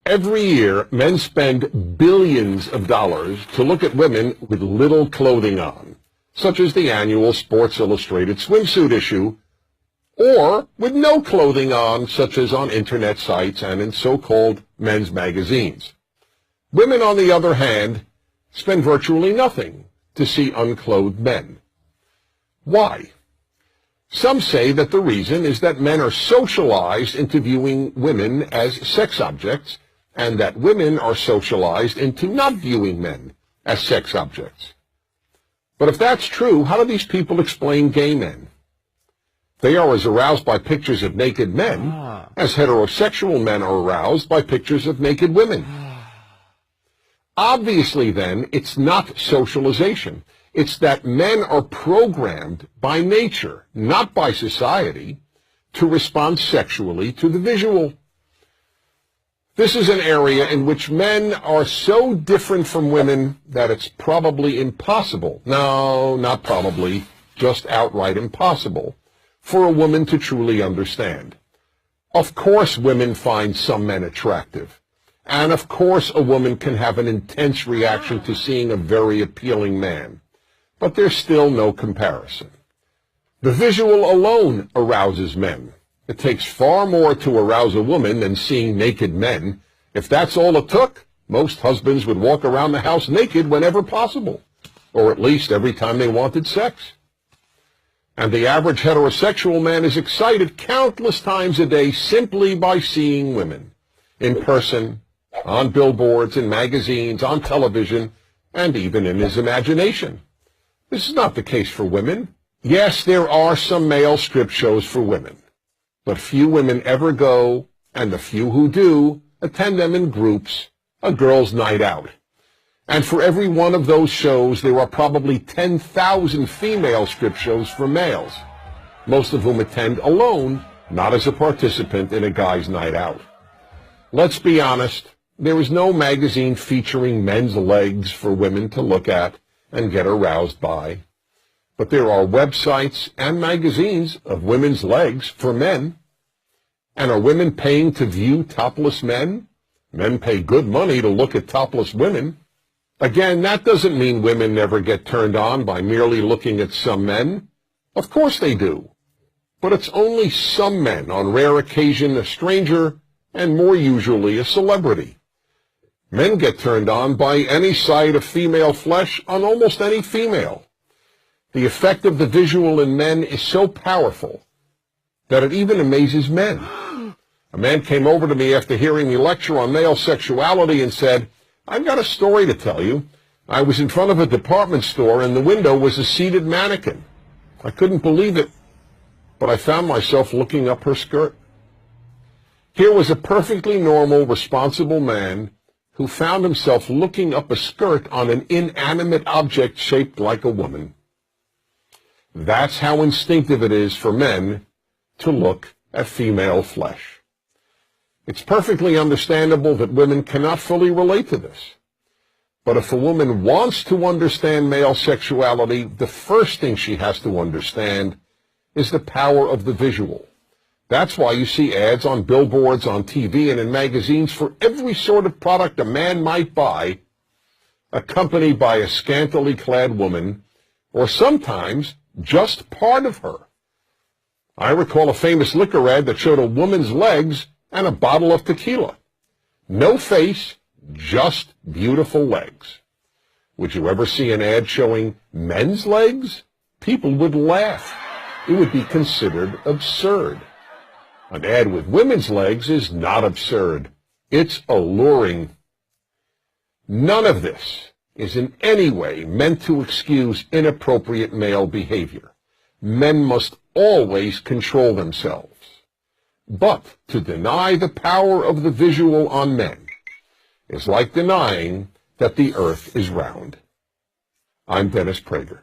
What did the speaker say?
Every year, men spend billions of dollars to look at women with little clothing on, such as the annual Sports Illustrated swimsuit issue, or with no clothing on, such as on internet sites and in so-called men's magazines. Women, on the other hand, spend virtually nothing to see unclothed men. Why? Some say that the reason is that men are socialized into viewing women as sex objects, and that women are socialized into not viewing men as sex objects. But if that's true, how do these people explain gay men? They are as aroused by pictures of naked men as heterosexual men are aroused by pictures of naked women. Obviously, then, it's not socialization. It's that men are programmed by nature, not by society, to respond sexually to the visual. This is an area in which men are so different from women that it's probably impossible, no, not probably, just outright impossible, for a woman to truly understand. Of course women find some men attractive, and of course a woman can have an intense reaction to seeing a very appealing man, but there's still no comparison. The visual alone arouses men. It takes far more to arouse a woman than seeing naked men. If that's all it took, most husbands would walk around the house naked whenever possible, or at least every time they wanted sex. And the average heterosexual man is excited countless times a day simply by seeing women, in person, on billboards, in magazines, on television, and even in his imagination. This is not the case for women. Yes, there are some male strip shows for women, but few women ever go, and the few who do attend them in groups, a girls' night out. And for every one of those shows, there are probably 10,000 female strip shows for males, most of whom attend alone, not as a participant in a guy's night out. Let's be honest, there is no magazine featuring men's legs for women to look at and get aroused by. But there are websites and magazines of women's legs for men. And are women paying to view topless men? Men pay good money to look at topless women. Again, that doesn't mean women never get turned on by merely looking at some men. Of course they do. But it's only some men, on rare occasion a stranger, and more usually a celebrity. Men get turned on by any sight of female flesh on almost any female. The effect of the visual in men is so powerful that it even amazes men. A man came over to me after hearing me lecture on male sexuality and said, "I've got a story to tell you. I was in front of a department store and the window was a seated mannequin. I couldn't believe it, but I found myself looking up her skirt." Here was a perfectly normal, responsible man who found himself looking up a skirt on an inanimate object shaped like a woman. That's how instinctive it is for men to look at female flesh. It's perfectly understandable that women cannot fully relate to this. But if a woman wants to understand male sexuality, the first thing she has to understand is the power of the visual. That's why you see ads on billboards, on TV, and in magazines for every sort of product a man might buy, accompanied by a scantily clad woman, or sometimes just part of her. I recall a famous liquor ad that showed a woman's legs and a bottle of tequila. No face, just beautiful legs. Would you ever see an ad showing men's legs? People would laugh. It would be considered absurd. An ad with women's legs is not absurd. It's alluring. None of this is in any way meant to excuse inappropriate male behavior. Men must always control themselves. But to deny the power of the visual on men is like denying that the earth is round. I'm Dennis Prager.